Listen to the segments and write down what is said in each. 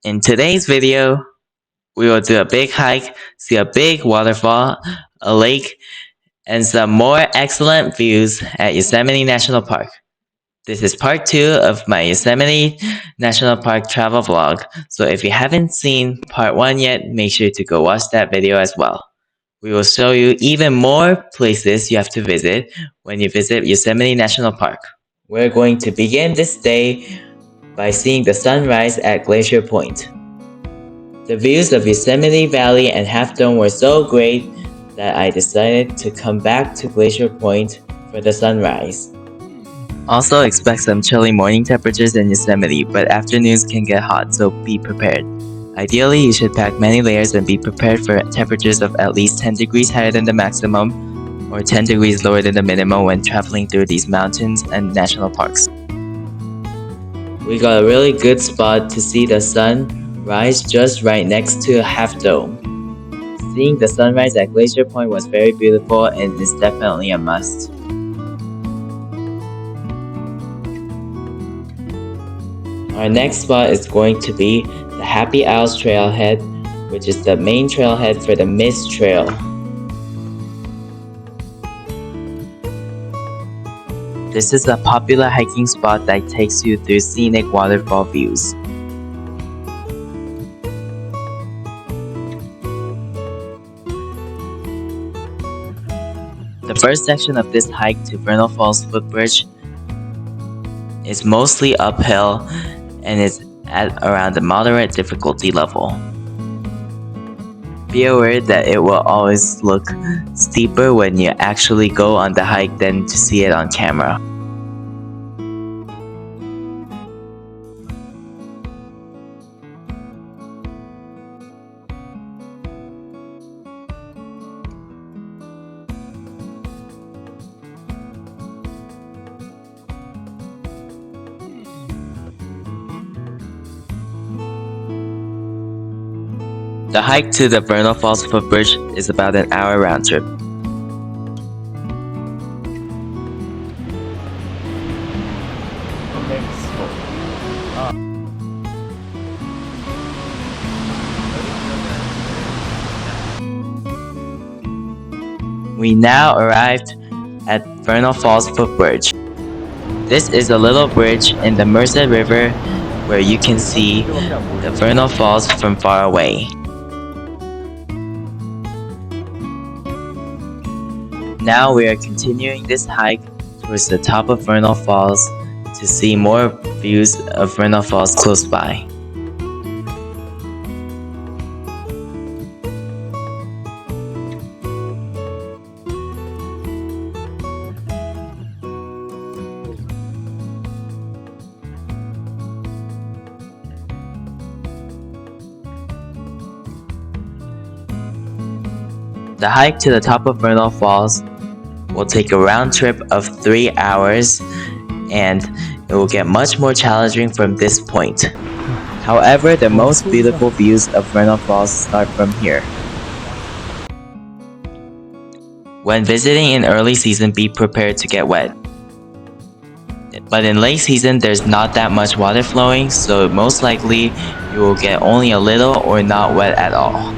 In today's video, we will do a big hike, see a big waterfall, a lake, and some more excellent views at Yosemite National Park. This is part 2 of my Yosemite National Park travel vlog, so if you haven't seen part 1 yet, make sure to go watch that video as well. We will show you even more places you have to visit when you visit Yosemite National Park. We're going to begin this day by seeing the sunrise at Glacier Point. The views of Yosemite Valley and Half Dome were so great that I decided to come back to Glacier Point for the sunrise. Also expect some chilly morning temperatures in Yosemite, but afternoons can get hot, so be prepared. Ideally, you should pack many layers and be prepared for temperatures of at least 10 degrees higher than the maximum or 10 degrees lower than the minimum when traveling through these mountains and national parks. We got a really good spot to see the sun rise just right next to Half Dome. Seeing the sunrise at Glacier Point was very beautiful and is definitely a must. Our next spot is going to be the Happy Owls Trailhead, which is the main trailhead for the Mist Trail. This is a popular hiking spot that takes you through scenic waterfall views. The first section of this hike to Vernal Falls Footbridge is mostly uphill and is at around the moderate difficulty level. Be aware that it will always look steeper when you actually go on the hike than to see it on camera. The hike to the Vernal Falls Footbridge is about an hour round trip. We now arrived at Vernal Falls Footbridge. This is a little bridge in the Merced River where you can see the Vernal Falls from far away. Now we are continuing this hike towards the top of Vernal Falls to see more views of Vernal Falls close by. The hike to the top of Vernal Falls will take a round trip of 3 hours, and it will get much more challenging from this point. However, the most beautiful views of Vernal Falls start from here. When visiting in early season, be prepared to get wet. But in late season, there's not that much water flowing, so most likely you will get only a little or not wet at all.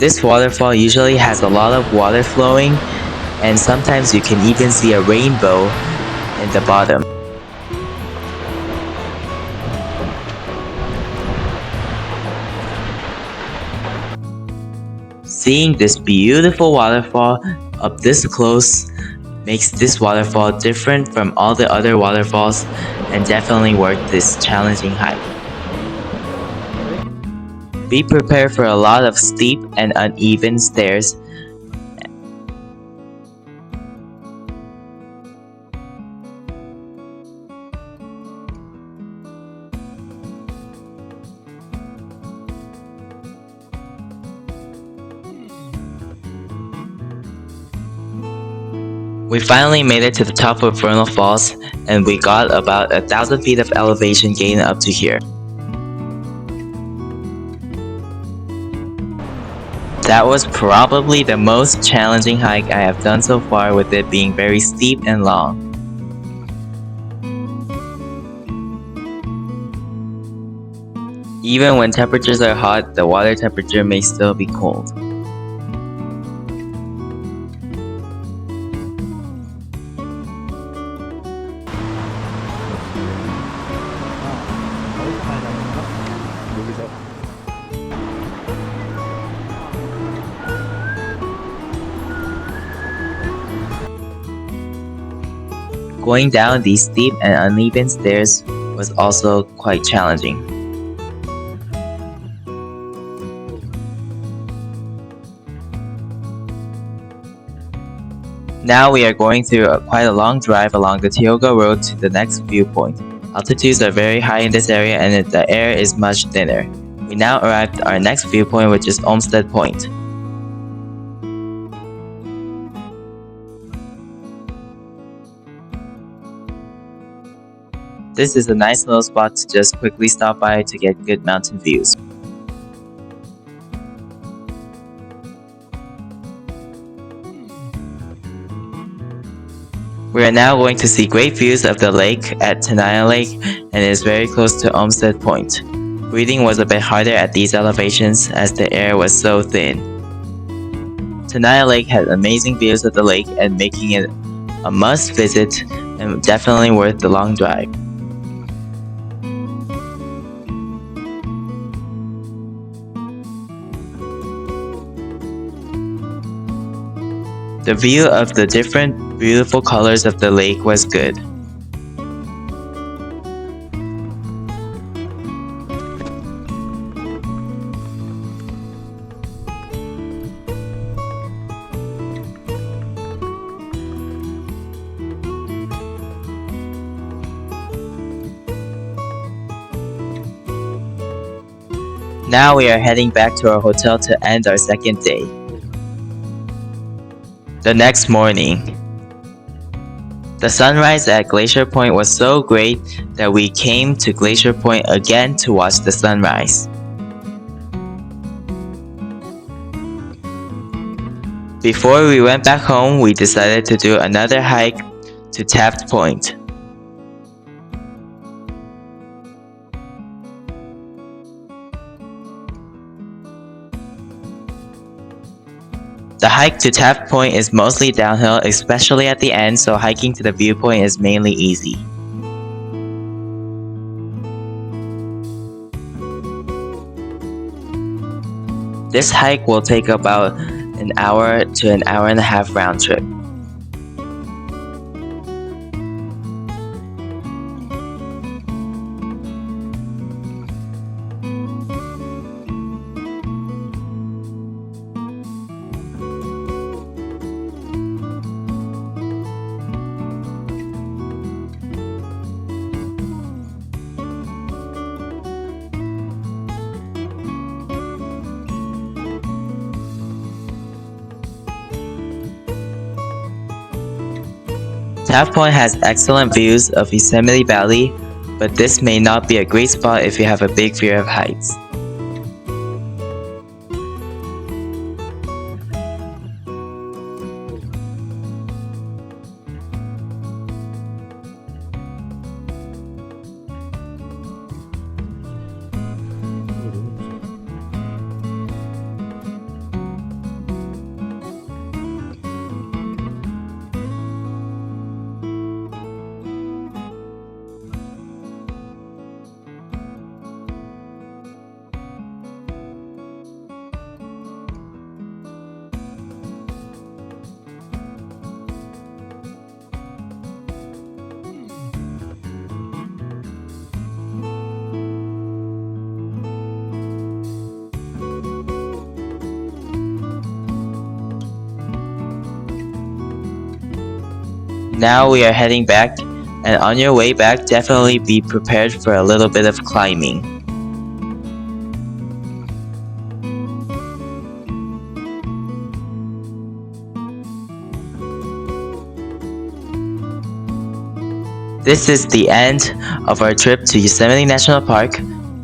This waterfall usually has a lot of water flowing, and sometimes you can even see a rainbow in the bottom. Seeing this beautiful waterfall up this close makes this waterfall different from all the other waterfalls and definitely worth this challenging hike. Be prepared for a lot of steep and uneven stairs. We finally made it to the top of Vernal Falls, and we got about 1,000 feet of elevation gain up to here. That was probably the most challenging hike I have done so far, with it being very steep and long. Even when temperatures are hot, the water temperature may still be cold. Going down these steep and uneven stairs was also quite challenging. Now we are going through quite a long drive along the Tioga Road to the next viewpoint. Altitudes are very high in this area and the air is much thinner. We now arrived at our next viewpoint, which is Olmstead Point. This is a nice little spot to just quickly stop by to get good mountain views. We are now going to see great views of the lake at Tenaya Lake, and it is very close to Olmstead Point. Breathing was a bit harder at these elevations as the air was so thin. Tenaya Lake had amazing views of the lake and making it a must visit and definitely worth the long drive. The view of the different beautiful colors of the lake was good. Now we are heading back to our hotel to end our second day. The next morning, the sunrise at Glacier Point was so great that we came to Glacier Point again to watch the sunrise. Before we went back home, we decided to do another hike to Taft Point. The hike to Taft Point is mostly downhill, especially at the end, so hiking to the viewpoint is mainly easy. This hike will take about an hour to an hour and a half round trip. Taft Point has excellent views of Yosemite Valley, but this may not be a great spot if you have a big fear of heights. Now we are heading back, and on your way back, definitely be prepared for a little bit of climbing. This is the end of our trip to Yosemite National Park.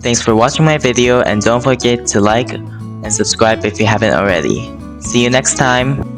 Thanks for watching my video, and don't forget to like and subscribe if you haven't already. See you next time!